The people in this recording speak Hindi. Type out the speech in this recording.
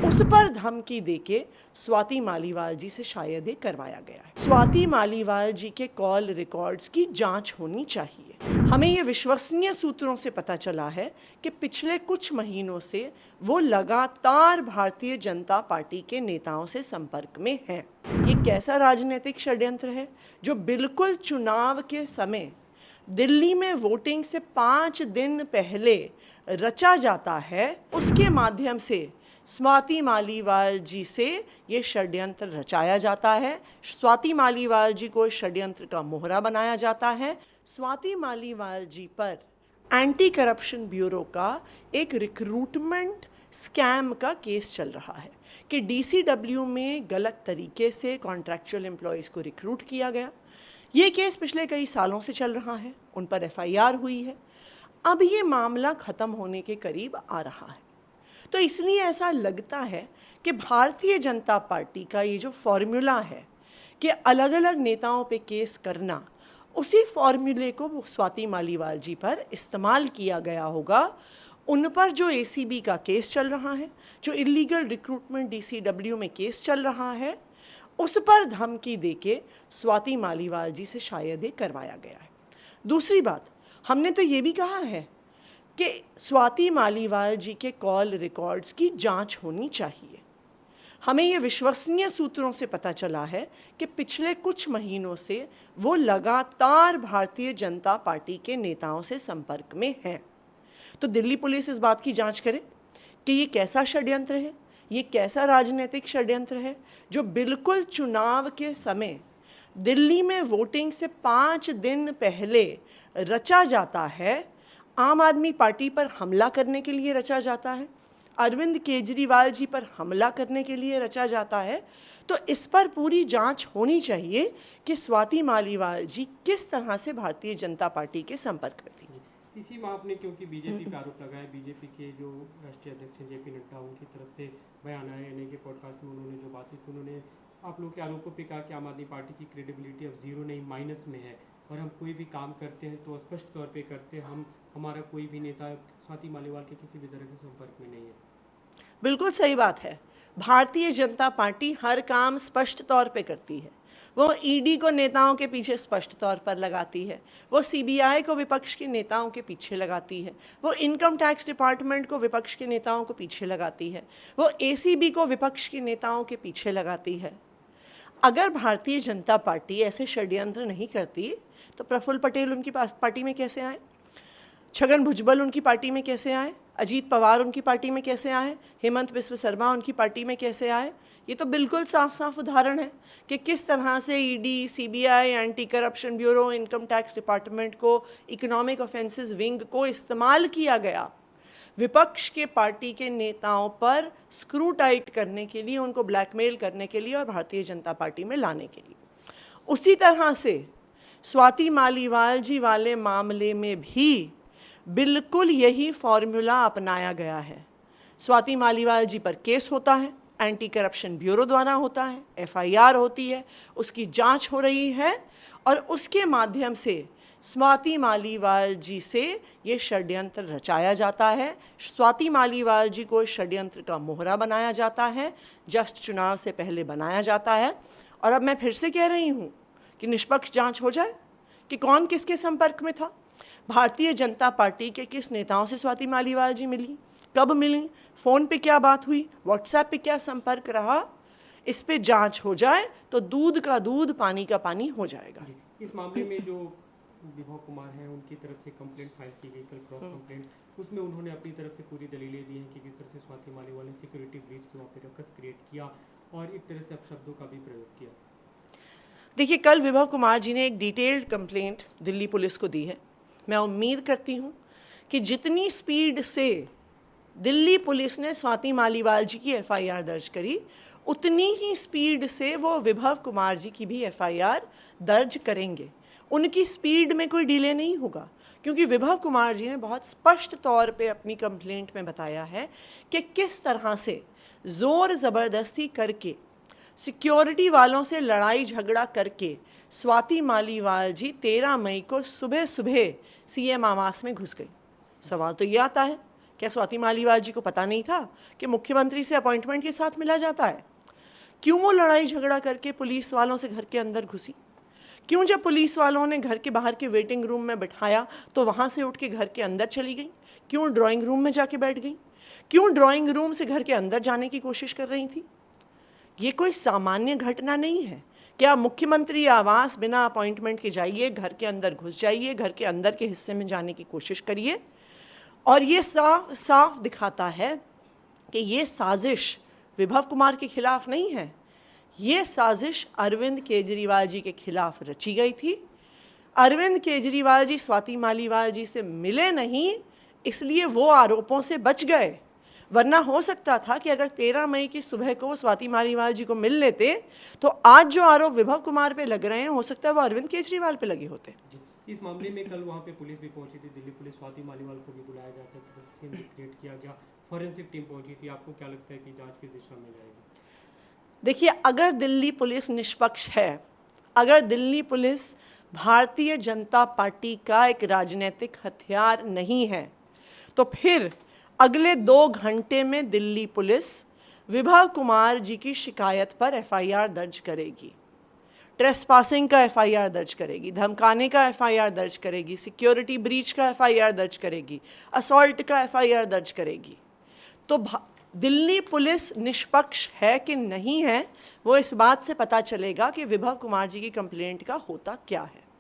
उस पर धमकी देके स्वाति मालीवाल जी से शायद ये करवाया गया है। स्वाति मालीवाल जी के कॉल रिकॉर्ड्स की जांच होनी चाहिए। हमें ये विश्वसनीय सूत्रों से पता चला है कि पिछले कुछ महीनों से वो लगातार भारतीय जनता पार्टी के नेताओं से संपर्क में हैं। ये कैसा राजनीतिक षड्यंत्र है जो बिल्कुल चुनाव के समय दिल्ली में वोटिंग से 5 दिन पहले रचा जाता है, उसके माध्यम से स्वाति मालीवाल जी से ये षड्यंत्र रचाया जाता है। स्वाति मालीवाल जी को इस षड्यंत्र का मोहरा बनाया जाता है। स्वाति मालीवाल जी पर एंटी करप्शन ब्यूरो का एक रिक्रूटमेंट स्कैम का केस चल रहा है कि डीसीडब्ल्यू में गलत तरीके से कॉन्ट्रैक्चुअल एम्प्लॉयज़ को रिक्रूट किया गया। ये केस पिछले कई सालों से चल रहा है, उन पर एफआईआर हुई है। अब ये मामला ख़त्म होने के करीब आ रहा है, तो इसलिए ऐसा लगता है कि भारतीय जनता पार्टी का ये जो फॉर्मूला है कि अलग अलग नेताओं पे केस करना, उसी फॉर्मूले को स्वाति मालीवाल जी पर इस्तेमाल किया गया होगा। उन पर जो एसीबी का केस चल रहा है, जो इलीगल रिक्रूटमेंट डीसीडब्ल्यू में केस चल रहा है, उस पर धमकी देके स्वाति मालीवाल जी से शायद ये करवाया गया है। दूसरी बात, हमने तो ये भी कहा है कि स्वाति मालीवाल जी के कॉल रिकॉर्ड्स की जांच होनी चाहिए। हमें ये विश्वसनीय सूत्रों से पता चला है कि पिछले कुछ महीनों से वो लगातार भारतीय जनता पार्टी के नेताओं से संपर्क में हैं। तो दिल्ली पुलिस इस बात की जांच करे कि ये कैसा षड्यंत्र है, ये कैसा राजनीतिक षड्यंत्र है जो बिल्कुल चुनाव के समय दिल्ली में वोटिंग से 5 दिन पहले रचा जाता है। आम आदमी पार्टी पर हमला करने के लिए रचा जाता है, अरविंद केजरीवाल जी पर हमला करने के लिए रचा जाता है। तो इस पर पूरी जांच होनी चाहिए कि स्वाति मालीवाल जी किस तरह से भारतीय जनता पार्टी के संपर्क में थी। इसी में आपने, क्योंकि बीजेपी पे आरोप लगाया, बीजेपी के जो राष्ट्रीय अध्यक्ष हैं जेपी नड्डा, उनकी तरफ से बयान आया, एनए के पॉडकास्ट में उन्होंने जो बातें की, उन्होंने आप लोग के आरोपों पे कहा कि आम आदमी पार्टी की क्रेडिबिलिटी अब 0 नहीं माइनस में है और हम कोई भी काम करते हैं तो स्पष्ट तौर पे करते हैं, हमारा कोई भी नेता स्वाति मालीवाल के किसी भी तरह के संपर्क में नहीं है। बिल्कुल सही बात है। भारतीय जनता पार्टी हर काम स्पष्ट तौर पे करती है। वो ईडी को नेताओं के पीछे स्पष्ट तौर पर लगाती है, वो सीबीआई को विपक्ष के नेताओं के पीछे लगाती है, वो इनकम टैक्स डिपार्टमेंट को विपक्ष के नेताओं को पीछे लगाती है, वो एसीबी को विपक्ष के नेताओं के पीछे लगाती है। अगर भारतीय जनता पार्टी ऐसे षड्यंत्र नहीं करती तो प्रफुल्ल पटेल उनकी पार्टी में कैसे आए, छगन भुजबल उनकी पार्टी में कैसे आए, अजीत पवार उनकी पार्टी में कैसे आए, हेमंत बिस्व शर्मा उनकी पार्टी में कैसे आए। ये तो बिल्कुल साफ साफ उदाहरण है कि किस तरह से ED, CBI, anti corruption bureau, income tax department को, इकोनॉमिक ऑफेंसेस विंग को इस्तेमाल किया गया विपक्ष के पार्टी के नेताओं पर स्क्रू टाइट करने के लिए, उनको ब्लैकमेल करने के लिए और भारतीय जनता पार्टी में लाने के लिए। उसी तरह से स्वाति मालीवाल जी वाले मामले में भी बिल्कुल यही फॉर्मूला अपनाया गया है। स्वाति मालीवाल जी पर केस होता है, एंटी करप्शन ब्यूरो द्वारा होता है, एफआईआर होती है, उसकी जांच हो रही है और उसके माध्यम से स्वाति मालीवाल जी से ये षड्यंत्र रचाया जाता है। स्वाति मालीवाल जी को इस षड्यंत्र का मोहरा बनाया जाता है, जस्ट चुनाव से पहले बनाया जाता है। और अब मैं फिर से कह रही हूँ कि निष्पक्ष जांच हो जाए कि कौन किसके संपर्क में था, भारतीय जनता पार्टी के किस नेताओं से स्वाति मालीवाल जी मिली, कब मिली, फ़ोन पे क्या बात हुई, व्हाट्सएप पे क्या संपर्क रहा, इस पे जांच हो जाए तो दूध का दूध, पानी का पानी हो जाएगा। इस मामले में जो विभव कुमार हैं, उनकी तरफ से कंप्लेंट फाइल की गई, कल क्रॉस कंप्लेंट, उसमें उन्होंने अपनी तरफ से पूरी दलीलें दी हैं कि किस तरह से स्वाति मालीवाल ने सिक्योरिटी ब्रीच के वहाँ पे रकस क्रिएट किया और एक तरह से अपशब्दों का भी प्रयोग किया। देखिए, कल विभव कुमार जी ने एक डिटेल्ड कंप्लेंट दिल्ली पुलिस को दी है। मैं उम्मीद करती हूँ कि जितनी स्पीड से दिल्ली पुलिस ने स्वाति मालीवाल जी की एफआईआर दर्ज करी, उतनी ही स्पीड से वो विभव कुमार जी की भी एफआईआर दर्ज करेंगे। उनकी स्पीड में कोई डिले नहीं होगा, क्योंकि विभव कुमार जी ने बहुत स्पष्ट तौर पे अपनी कंप्लेंट में बताया है कि किस तरह से ज़ोर ज़बरदस्ती करके, सिक्योरिटी वालों से लड़ाई झगड़ा करके स्वाति मालीवाल जी 13 मई को सुबह सुबह सीएम आवास में घुस गई। सवाल तो ये आता है क्या स्वाति मालीवाल जी को पता नहीं था कि मुख्यमंत्री से अपॉइंटमेंट के साथ मिला जाता है? क्यों वो लड़ाई झगड़ा करके पुलिस वालों से घर के अंदर घुसी? क्यों जब पुलिस वालों ने घर के बाहर के वेटिंग रूम में बिठाया तो वहाँ से उठ के घर के अंदर चली गई? क्यों ड्राइंग रूम में जाके बैठ गई? क्यों ड्राइंग रूम से घर के अंदर जाने की कोशिश कर रही थी? ये कोई सामान्य घटना नहीं है। क्या मुख्यमंत्री आवास बिना अपॉइंटमेंट के जाइए, घर के अंदर घुस जाइए, घर के अंदर के हिस्से में जाने की कोशिश करिए, और ये साफ साफ दिखाता है कि ये साजिश विभव कुमार के खिलाफ नहीं है, ये साजिश अरविंद केजरीवाल जी के खिलाफ रची गई थी। अरविंद केजरीवाल जी स्वाति मालीवाल जी से मिले नहीं, इसलिए वो आरोपों से बच गए। वरना हो सकता था कि अगर 13 मई की सुबह को वो स्वाति मालीवाल जी को मिल लेते तो आज जो आरोप विभव कुमार पे लग रहे हैं, हो सकता है वो अरविंद केजरीवाल पे लगे होते। इस मामले में कल वहाँ पे पुलिस भी पहुंची थी, दिल्ली पुलिस, स्वाति मालीवाल को भी बुलाया गया था, सीन भी क्रिएट किया गया, फॉरेंसिक टीम पहुंची थी। आपको क्या लगता है कि जांच किस दिशा में जाएगी? देखिए, अगर दिल्ली पुलिस निष्पक्ष है, अगर दिल्ली पुलिस भारतीय जनता पार्टी का एक राजनीतिक हथियार नहीं है, तो फिर अगले 2 घंटे में दिल्ली पुलिस विभव कुमार जी की शिकायत पर एफआईआर दर्ज करेगी, ट्रेसपासिंग का एफआईआर दर्ज करेगी, धमकाने का एफआईआर दर्ज करेगी, सिक्योरिटी ब्रीच का एफआईआर दर्ज करेगी, असॉल्ट का एफआईआर दर्ज करेगी। तो दिल्ली पुलिस निष्पक्ष है कि नहीं है, वो इस बात से पता चलेगा कि विभव कुमार जी की कंप्लेंट का होता क्या है।